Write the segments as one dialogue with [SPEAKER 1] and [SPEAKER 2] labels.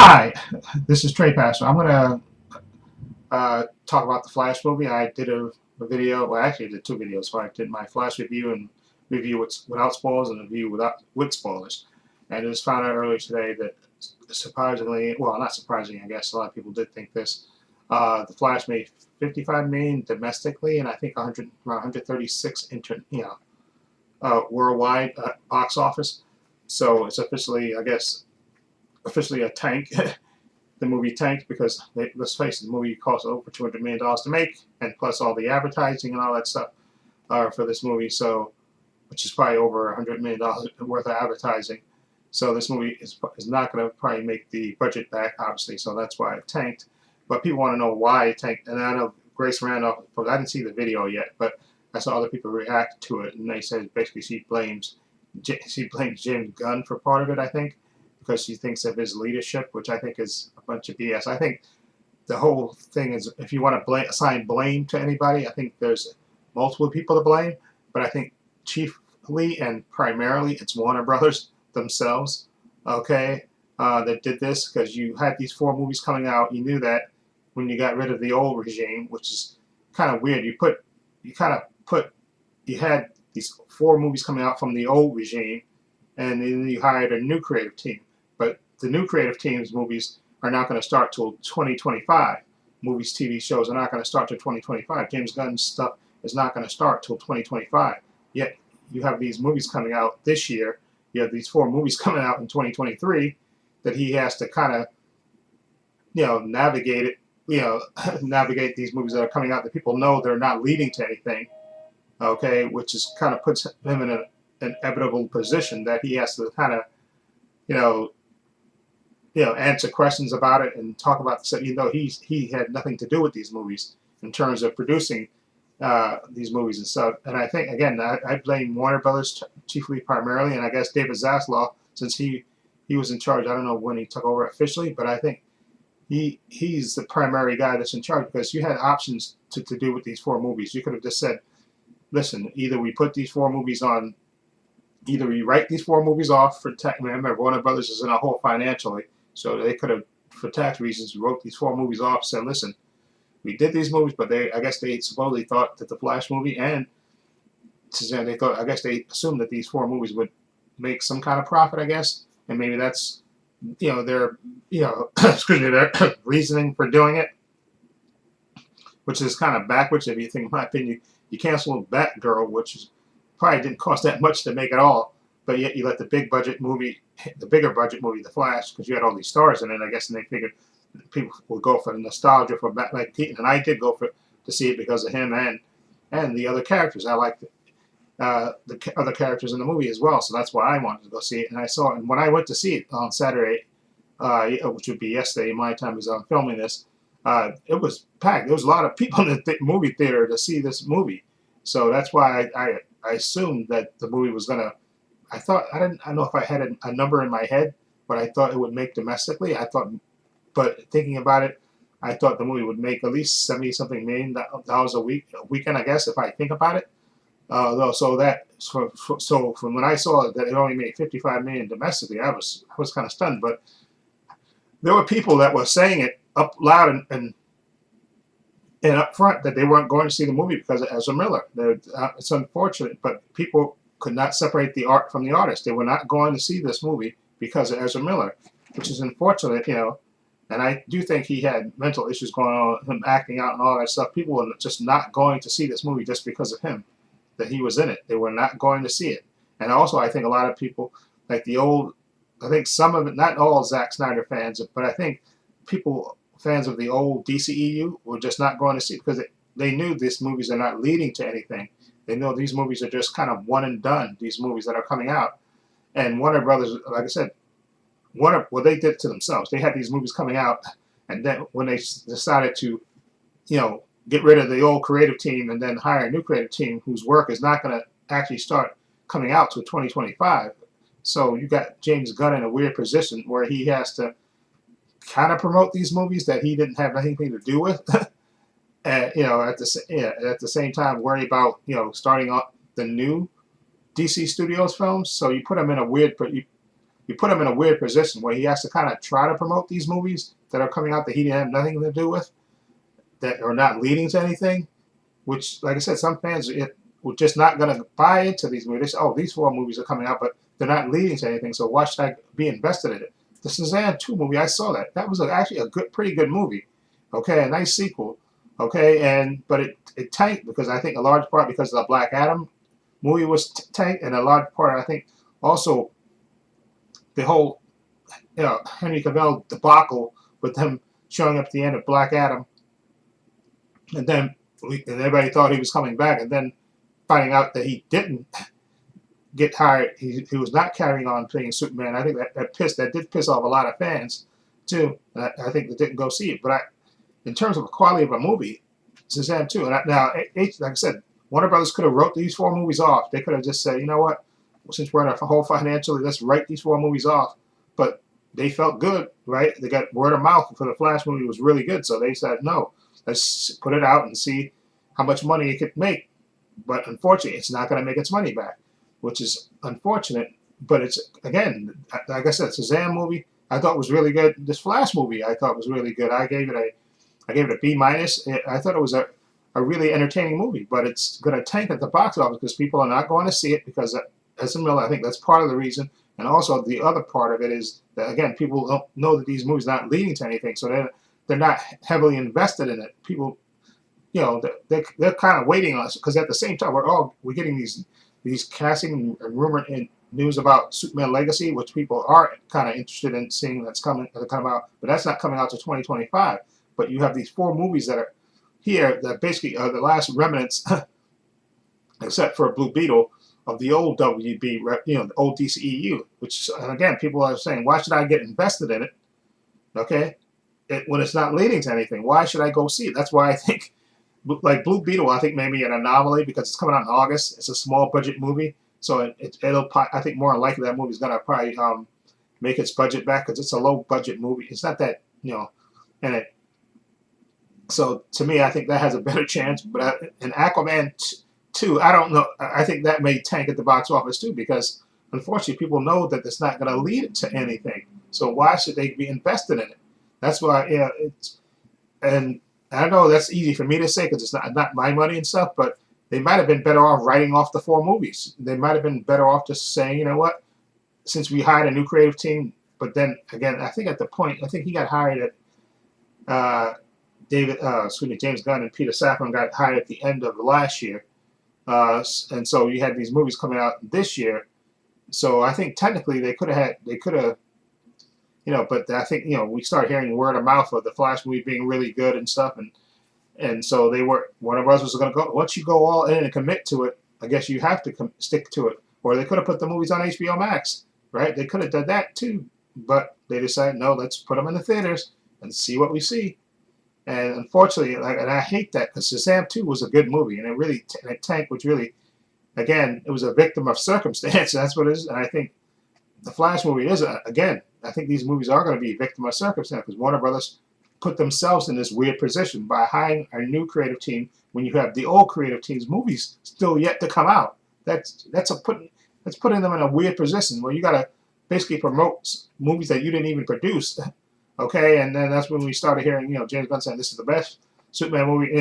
[SPEAKER 1] Hi, this is Trey Pastor. I'm gonna talk about the Flash movie. I did a video. Well, actually, I did two videos. So I did my Flash review and review without spoilers and review with spoilers. And I just found out earlier today that surprisingly, well, not surprisingly, I guess a lot of people did think this. The Flash made 55 million domestically, and I think 100 around 136 worldwide box office. So it's officially, I guess, officially a tank. The movie tanked because let's face it, the movie cost over $200 million to make, and plus all the advertising and all that stuff for this movie. So, which is probably over $100 million worth of advertising. So this movie is not going to probably make the budget back, obviously. So that's why it tanked. But people want to know why it tanked, and I know Grace Randolph. I didn't see the video yet, but I saw other people react to it, and they said basically she blames James Gunn for part of it. I think because she thinks of his leadership, which I think is a bunch of BS. I think the whole thing is, if you want to assign blame to anybody, I think there's multiple people to blame, but I think chiefly and primarily it's Warner Brothers themselves, okay, that did this, because you had these four movies coming out. You knew that when you got rid of the old regime, which is kind of weird. You had these four movies coming out from the old regime, and then you hired a new creative team. But the new creative team's movies are not going to start till 2025. Movies, TV shows are not going to start till 2025. James Gunn's stuff is not going to start till 2025. Yet you have these movies coming out this year. You have these four movies coming out in 2023 that he has to kind of, navigate it. Navigate these movies that are coming out that people know they're not leading to anything. Okay, which is kind of puts him in an inevitable position that he has to kind of, you know, answer questions about it and talk about this. You know, he had nothing to do with these movies in terms of producing these movies and stuff. And I think again, I blame Warner Brothers chiefly, primarily, and I guess David Zaslav, since he was in charge. I don't know when he took over officially, but I think he's the primary guy that's in charge, because you had options to do with these four movies. You could have just said, listen, either we put these four movies on. Either we write these four movies off for tax. Remember, Warner Brothers is in a hole financially, so they could have, for tax reasons, wrote these four movies off. Said, listen, we did these movies, but I guess they supposedly thought that the Flash movie and I guess they assumed that these four movies would make some kind of profit. I guess, and maybe that's their excuse me, their reasoning for doing it, which is kind of backwards if you think, in my opinion. You canceled Batgirl, which is probably didn't cost that much to make at all, but yet you let the bigger budget movie, The Flash, because you had all these stars in it, I guess, and they figured people would go for the nostalgia for Batman Keaton, and I did go to see it because of him and the other characters. I liked the other characters in the movie as well, so that's why I wanted to go see it. And I saw it, and when I went to see it on Saturday, which would be yesterday, my time as I'm filming this, it was packed. There was a lot of people in the movie theater to see this movie, so that's why I assumed that the movie was gonna. I don't know if I had a number in my head, but I thought it would make domestically. But thinking about it, I thought the movie would make at least 70 something million dollars a weekend. I guess if I think about it, so from when I saw that it only made 55 million domestically, I was kind of stunned. But there were people that were saying it up loud and up front that they weren't going to see the movie because of Ezra Miller. It's unfortunate, but people could not separate the art from the artist. They were not going to see this movie because of Ezra Miller, which is unfortunate, And I do think he had mental issues going on, him acting out and all that stuff. People were just not going to see this movie just because of him, that he was in it. They were not going to see it. And also, I think a lot of people, like I think some of it, not all Zack Snyder fans, but I think fans of the old DCEU were just not going to see it because they knew these movies are not leading to anything. They know these movies are just kind of one and done, these movies that are coming out. And Warner Brothers, like I said, they did it to themselves. They had these movies coming out, and then when they decided to, get rid of the old creative team and then hire a new creative team whose work is not going to actually start coming out till 2025. So you got James Gunn in a weird position where he has to kind of promote these movies that he didn't have anything to do with, and at the same time worry about starting up the new DC Studios films. So you put him in a weird, you put him in a weird position where he has to kind of try to promote these movies that are coming out that he didn't have nothing to do with, that are not leading to anything. Which, like I said, some fans were just not going to buy into these movies. They say, oh, these 4 movies are coming out, but they're not leading to anything, so why should I be invested in it? The Shazam 2 movie, I saw that. That was actually a pretty good movie. Okay, a nice sequel. Okay, but it tanked because I think a large part because the Black Adam movie was tanked, and a large part I think also the whole Henry Cavill debacle with him showing up at the end of Black Adam, and then everybody thought he was coming back, and then finding out that he didn't get hired, he was not carrying on playing Superman. I think that did piss off a lot of fans too. And I think they didn't go see it. But in terms of the quality of a movie, Shazam 2. And now, like I said, Warner Brothers could have wrote these 4 movies off. They could have just said, you know what, since we're in a hole financially, let's write these 4 movies off. But they felt good, right? They got word of mouth for the Flash movie was really good, so they said, no, let's put it out and see how much money it could make. But unfortunately, it's not going to make its money back, which is unfortunate. But it's, again, like I said, Shazam movie I thought was really good. This Flash movie I thought was really good. I gave it a B minus. I thought it was a really entertaining movie, but it's going to tank at the box office because people are not going to see it because Ezra Miller, I think that's part of the reason. And also the other part of it is that, again, people don't know that these movies are not leading to anything, so they're not heavily invested in it. People, they're kind of waiting on us because at the same time we're getting these casting and rumored news about Superman Legacy, which people are kind of interested in seeing that's coming out, but that's not coming out to 2025. But you have these 4 movies that are here that basically are the last remnants, except for Blue Beetle, of the old WB, the old DCEU. Which again, people are saying, why should I get invested in it? Okay, when it's not leading to anything, why should I go see it? That's why I think, like Blue Beetle, I think maybe an anomaly because it's coming out in August. It's a small budget movie, so it'll. I think more likely that movie's gonna probably make its budget back because it's a low budget movie. It's not that and it. So to me, I think that has a better chance. But in Aquaman 2, I don't know. I think that may tank at the box office too because unfortunately people know that it's not going to lead to anything. So why should they be invested in it? That's why and I know that's easy for me to say because it's not my money and stuff. But they might have been better off writing off the 4 movies. They might have been better off just saying, you know what, since we hired a new creative team. But then again, I think at the point, I think he got hired at. James Gunn and Peter Safran got hired at the end of last year, and so you had these movies coming out this year. So I think technically they could have, but I think we start hearing word of mouth of the Flash movie being really good and stuff, and so Warner Bros. Was going to go. Once you go all in and commit to it, I guess you have to stick to it. Or they could have put the movies on HBO Max, right? They could have done that too, but they decided no, let's put them in the theaters and see what we see. And unfortunately, and I hate that because Shazam 2 was a good movie, and it tanked, which really, again, it was a victim of circumstance. That's what it is. And I think the Flash movie is, again, I think these movies are going to be a victim of circumstance because Warner Brothers put themselves in this weird position by hiring a new creative team when you have the old creative team's movies still yet to come out. That's putting them in a weird position where you got to basically promote movies that you didn't even produce. Okay, and then that's when we started hearing, James Gunn saying this is the best Superman movie,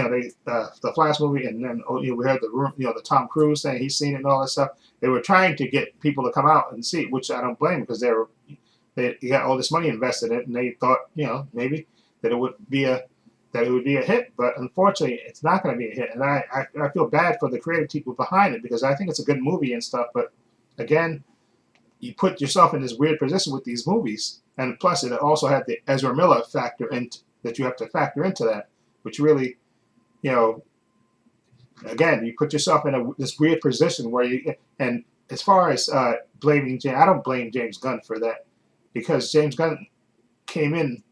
[SPEAKER 1] the Flash movie, and then we heard the Tom Cruise saying he's seen it and all that stuff. They were trying to get people to come out and see it, which I don't blame because they got all this money invested in it, and they thought, maybe that it would be a hit, but unfortunately, it's not going to be a hit. And I feel bad for the creative people behind it because I think it's a good movie and stuff, but again, you put yourself in this weird position with these movies. And plus, it also had the Ezra Miller factor that you have to factor into that, which really, again, you put yourself in this weird position where and as far as blaming James, I don't blame James Gunn for that because James Gunn came in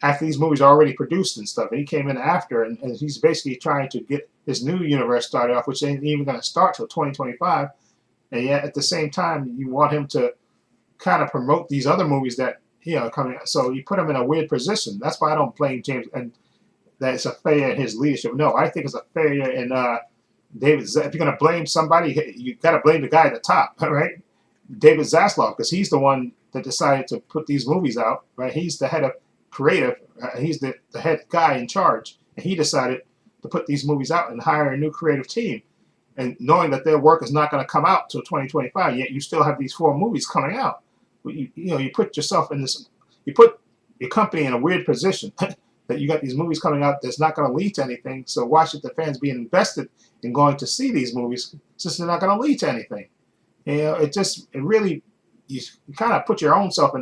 [SPEAKER 1] after these movies are already produced and stuff, and he came in after, and he's basically trying to get this new universe started off, which ain't even going to start till 2025, and yet at the same time, you want him to kind of promote these other movies that coming out. So you put him in a weird position. That's why I don't blame James and that it's a failure in his leadership. No, I think it's a failure in David. If you're gonna blame somebody, you gotta blame the guy at the top, right? David Zaslav, because he's the one that decided to put these movies out, right? He's the head of creative. He's the head guy in charge, and he decided to put these movies out and hire a new creative team. And knowing that their work is not going to come out till 2025, yet you still have these 4 movies coming out. You put yourself in this, you put your company in a weird position that you got these movies coming out that's not going to lead to anything. So why should the fans be invested in going to see these movies since they're not going to lead to anything? It really, you kind of put your own self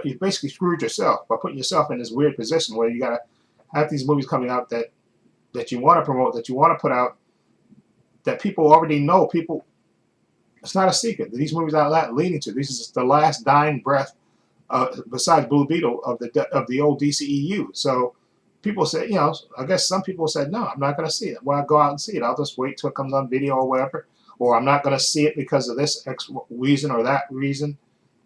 [SPEAKER 1] you basically screwed yourself by putting yourself in this weird position where you got to have these movies coming out that you want to promote, that you want to put out, that people already know. It's not a secret that these movies are not leading to. This is the last dying breath, besides Blue Beetle, of the old DCEU. So people say, I guess some people said, no, I'm not going to see it. Why go out and see it? I'll just wait till it comes on video or whatever. Or I'm not going to see it because of this X reason or that reason.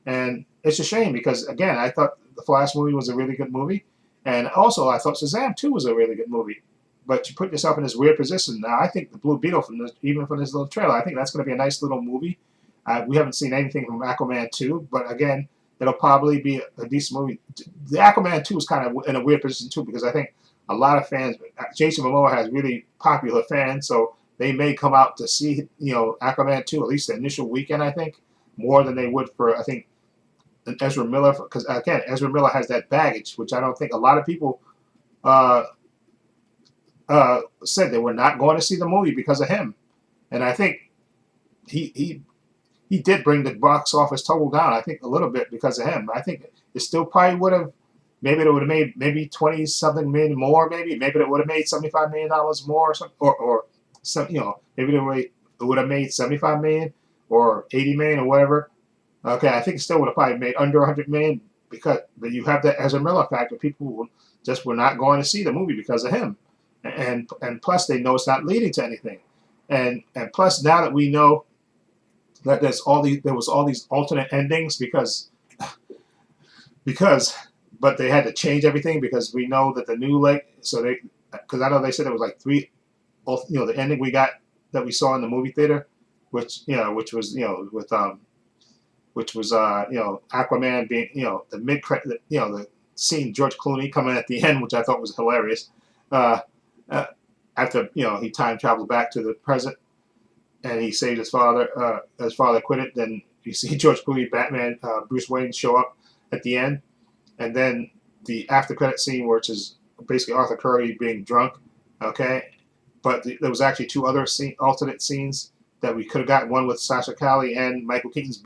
[SPEAKER 1] And it's a shame because, again, I thought the Flash movie was a really good movie. And also, I thought Shazam 2 was a really good movie. But you put yourself in this weird position. Now, I think the Blue Beetle, even from this little trailer, I think that's going to be a nice little movie. We haven't seen anything from Aquaman 2, but again, it'll probably be a decent movie. The Aquaman 2 is kind of in a weird position, too, because I think a lot of fans, Jason Momoa has really popular fans, so they may come out to see, Aquaman 2, at least the initial weekend, I think, more than they would for, I think, Ezra Miller, because, again, Ezra Miller has that baggage, which I don't think a lot of people said they were not going to see the movie because of him. And I think he did bring the box office total down, I think, a little bit because of him. I think it still probably would have, maybe it would have made maybe 20-something million more, maybe it would have made $75 million more or something, or some, maybe it would have made 75 million or 80 million or whatever. Okay, I think it still would have probably made under 100 million but you have that Ezra Miller factor. People just were not going to see the movie because of him. And plus they know it's not leading to anything. And plus now that we know that there was all these alternate endings because but they had to change everything because we know that the new because I know they said there was like 3, the ending we got that we saw in the movie theater, which was Aquaman being the mid-credit, the scene George Clooney coming at the end, which I thought was hilarious. After he time traveled back to the present and he saved his father. His father quit it. Then you see George Clooney, Batman, Bruce Wayne show up at the end, and then the after credit scene, which is basically Arthur Curry being drunk. Okay, but there was actually 2 other alternate scenes that we could have got. One with Sasha Calle and Michael Keaton's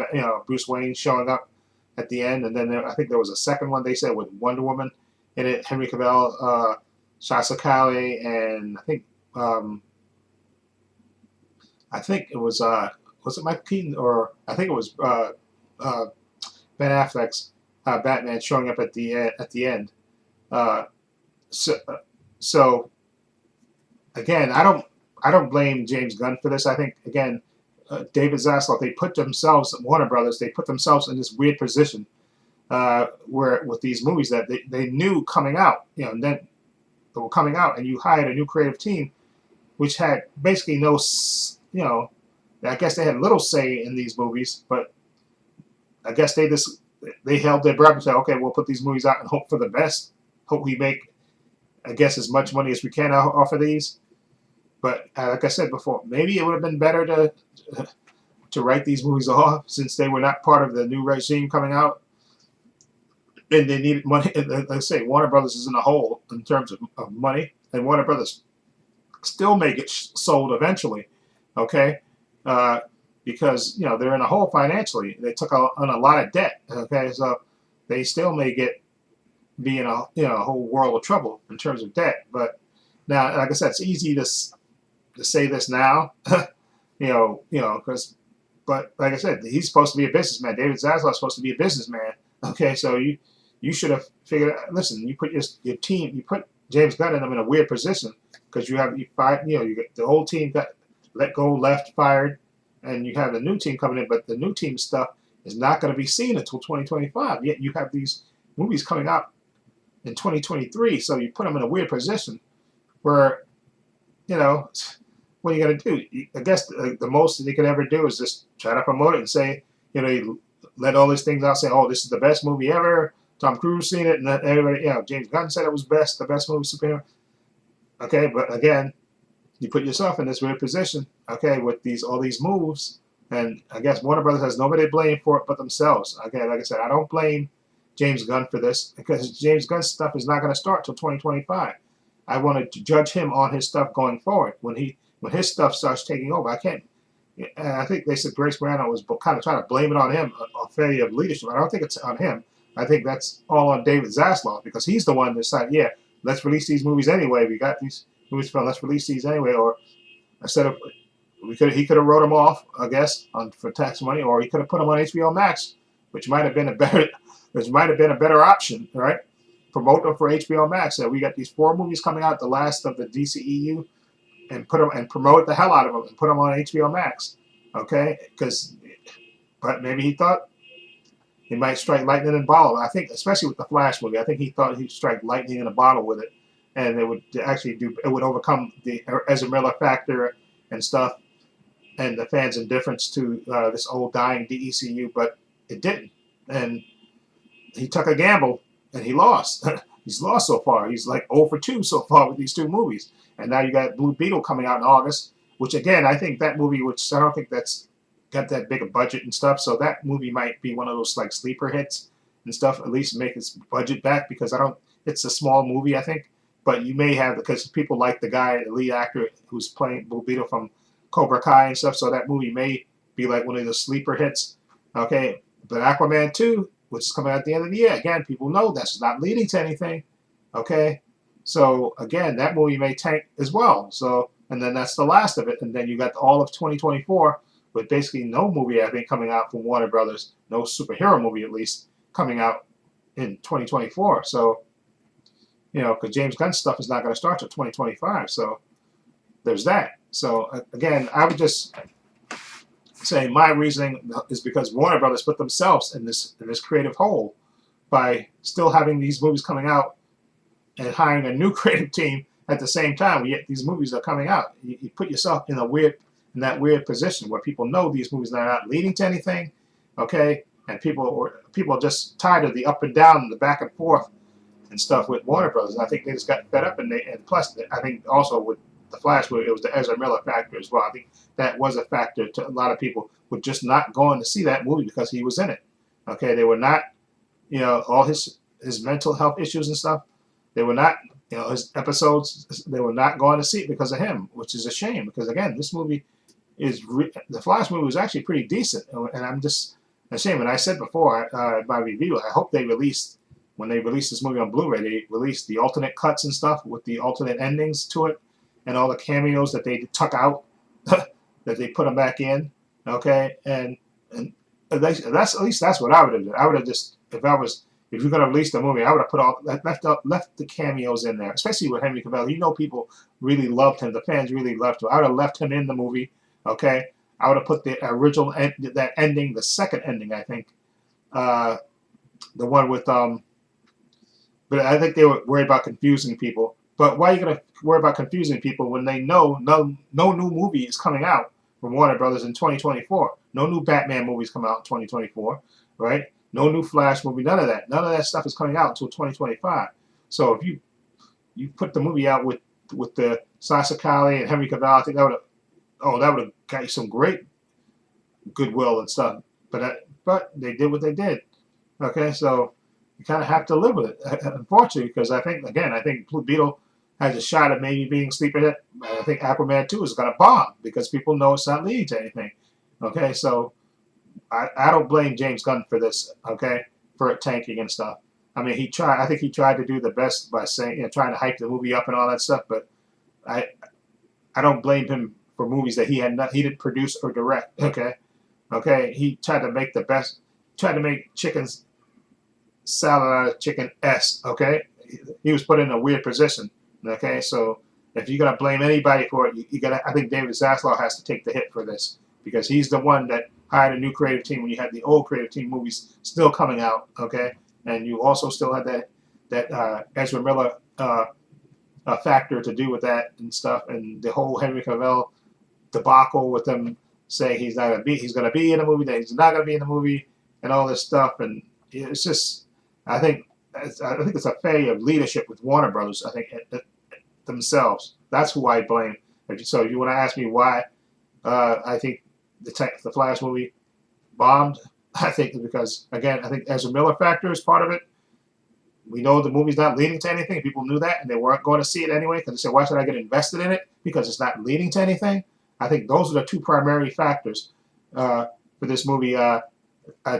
[SPEAKER 1] Bruce Wayne showing up at the end, and then I think there was a second one they said with Wonder Woman in it, Henry Cavill, Sasha Calle, and I think it was it Michael Keaton, or I think it was Ben Affleck's Batman showing up at the end. So again, I don't blame James Gunn for this. I think again, David Zaslav, Warner Brothers, they put themselves in this weird position where with these movies that they knew coming out, and then they were coming out, and you hired a new creative team, which had basically no, I guess they had little say in these movies, but I guess they held their breath and said, okay, we'll put these movies out and hope for the best. Hope we make, I guess, as much money as we can off of these. But like I said before, maybe it would have been better to write these movies off since they were not part of the new regime coming out. And they needed money. Like I say, Warner Brothers is in a hole in terms of money, and Warner Brothers still may get sold eventually, okay? Because they're in a hole financially. They took on a lot of debt, okay? So they still may be in a whole world of trouble in terms of debt. But now, like I said, it's easy to say this now, because. But like I said, he's supposed to be a businessman. David Zaslav is supposed to be a businessman. Okay, so you should have figured out. Listen, you put your team, you put James Gunn in a weird position because you got the old team got let go, left, fired, and you have the new team coming in. But the new team stuff is not going to be seen until 2025. Yet you have these movies coming out in 2023, so you put them in a weird position where, what are you going to do? I guess the most they could ever do is just try to promote it and say, He let all these things out, saying, "Oh, this is the best movie ever." Tom Cruise seen it, and everybody, James Gunn said it was the best movie superhero. Okay, but again, you put yourself in this weird position, okay, with all these moves, and I guess Warner Brothers has nobody to blame for it but themselves. Okay, like I said, I don't blame James Gunn for this because James Gunn's stuff is not going to start till 2025. I want to judge him on his stuff going forward when his stuff starts taking over. I can't. And I think they said Grace Morano was kind of trying to blame it on him, a failure of leadership. I don't think it's on him. I think that's all on David Zaslav because he's the one that decided, let's release these movies anyway. We got these movies from, let's release these anyway. Or instead of, he could have wrote them off, I guess, for tax money, or he could have put them on HBO Max, which might have been a better option, right? Promote them for HBO Max. So we got these 4 movies coming out, the last of the DCEU, and put them and promote the hell out of them and put them on HBO Max, okay? But maybe he thought he might strike lightning in a bottle. I think, especially with the Flash movie, I think he thought he'd strike lightning in a bottle with it, and it would actually overcome the Ezra Miller factor and stuff, and the fans' indifference to this old dying DCEU, but it didn't, and he took a gamble and he lost. He's lost so far. He's like 0 for 2 so far with these 2 movies. And now you got Blue Beetle coming out in August, which again, I think that movie, which I don't think that's got that big a budget and stuff, so that movie might be one of those like sleeper hits and stuff, at least make its budget back, because it's a small movie, I think, but you may have, because people like the guy, the lead actor who's playing Blue Beetle from Cobra Kai and stuff, so that movie may be like one of the sleeper hits, okay? But Aquaman 2, which is coming out at the end of the year, again, people know that's not leading to anything, okay? So again, that movie may tank as well. So, and then that's the last of it, and then you got all of 2024 with basically no movie, I think, coming out from Warner Brothers, no superhero movie at least coming out in 2024. So, because James Gunn's stuff is not going to start till 2025. So there's that. So again, I would just say my reasoning is because Warner Brothers put themselves in this creative hole by still having these movies coming out and hiring a new creative team at the same time. Yet these movies are coming out. You put yourself in that weird position where people know these movies are not leading to anything, okay? And people are just tired of the up and down and the back and forth and stuff with Warner Brothers. And I think they just got fed up, and plus I think also with the Flash movie, it was the Ezra Miller factor as well. I think that was a factor to a lot of people were just not going to see that movie because he was in it. Okay, they were not, all his mental health issues and stuff. They were not, his episodes. They were not going to see it because of him, which is a shame. Because again, this movie the Flash movie was actually pretty decent, and I'm just ashamed. And I said before in my review, I hope when they release this movie on Blu-ray, they release the alternate cuts and stuff with the alternate endings to it, and all the cameos that they took out, that they put them back in. Okay, and that's at least that's what I would have done. I would have just if you're gonna release the movie, I would have put left the cameos in there, especially with Henry Cavill. People really loved him. The fans really loved him. I would have left him in the movie. Okay, I would have put the original that ending, the second ending, I think, the one with But I think they were worried about confusing people. But why are you gonna worry about confusing people when they know no new movie is coming out from Warner Brothers in 2024? No new Batman movies come out in 2024, right? No new Flash movie, none of that. None of that stuff is coming out until 2025. So if you put the movie out with the Sasha Calle and Henry Cavill, I think that would have got you some great goodwill and stuff. But they did what they did. Okay, so you kind of have to live with it, unfortunately, because I think Blue Beetle has a shot at maybe being sleeper hit. I think Aquaman 2 is going to bomb because people know it's not leading to anything. Okay, so I don't blame James Gunn for this. Okay, for it tanking and stuff. I mean, I think he tried to do the best by saying, trying to hype the movie up and all that stuff. But I don't blame him for movies that he didn't produce or direct. Okay, he tried to make the best. Tried to make chicken salad out of chicken S. Okay, he was put in a weird position. Okay, so if you're gonna blame anybody for it, you gotta. I think David Zaslav has to take the hit for this because he's the one that hired a new creative team when you had the old creative team movies still coming out. Okay, and you also still had that Ezra Miller factor to do with that and stuff, and the whole Henry Cavill debacle with them saying he's going to be in the movie, that he's not going to be in the movie, and all this stuff. And it's just, I think it's a failure of leadership with Warner Brothers. I think themselves. That's who I blame. So if you want to ask me why I think the Flash movie bombed, I think it's because, again, I think Ezra Miller factor is part of it. We know the movie's not leading to anything. People knew that, and they weren't going to see it anyway because they said, why should I get invested in it? Because it's not leading to anything. I think those are the two primary factors for this movie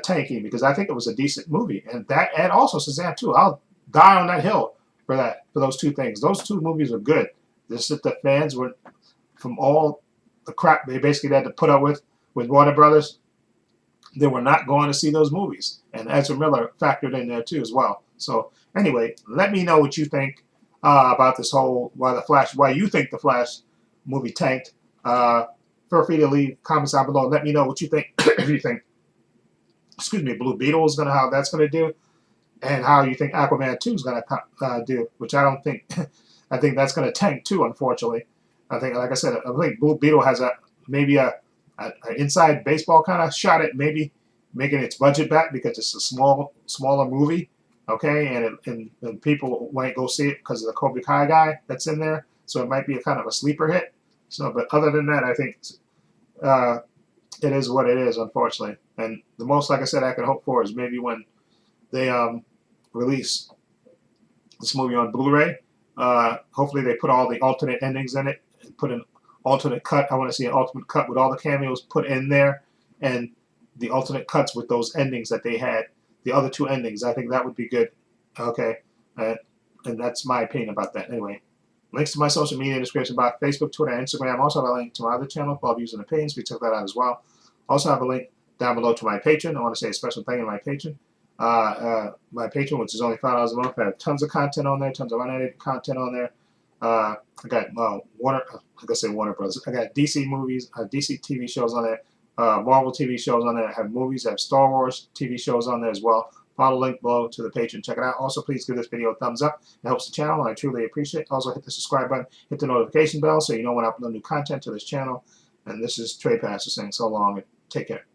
[SPEAKER 1] tanking, because I think it was a decent movie. And also Shazam 2. I'll die on that hill for those two things. Those two movies were good. Just that the fans were, from all the crap they basically had to put up with Warner Brothers, they were not going to see those movies. And Ezra Miller factored in there too as well. So anyway, let me know what you think about this whole why you think the Flash movie tanked. Feel free to leave comments down below. Let me know what you think. If you think, Blue Beetle is how that's gonna do, and how you think Aquaman 2 is gonna do. Which I don't think. I think that's gonna tank too. Unfortunately, I think, like I said, I think Blue Beetle has maybe an inside baseball kind of shot at maybe making its budget back because it's a smaller movie. Okay, and people might go see it because of the Cobra Kai guy that's in there, so it might be a kind of a sleeper hit. So, but other than that, I think it is what it is, unfortunately. And the most, like I said, I can hope for is maybe when they release this movie on Blu-ray, hopefully they put all the alternate endings in it, and put an alternate cut. I want to see an alternate cut with all the cameos put in there, and the alternate cuts with those endings that they had. The other two endings, I think that would be good. Okay, and that's my opinion about that. Anyway, links to my social media in the description box: Facebook, Twitter, and Instagram. Also have a link to my other channel, Bob Views and Opinions. We took that out as well. Also have a link down below to my Patreon. I want to say a special thank you to my Patreon. My Patreon, which is only $5 a month. I have tons of content on there, tons of unedited content on there. I got Warner Brothers. I got DC movies, DC TV shows on there. Marvel TV shows on there. I have movies. I have Star Wars TV shows on there as well. Follow the link below to the page and check it out. Also, please give this video a thumbs up. It helps the channel, and I truly appreciate it. Also, hit the subscribe button, hit the notification bell so you know when I upload new content to this channel. And this is Trey Pastor saying so long and take care.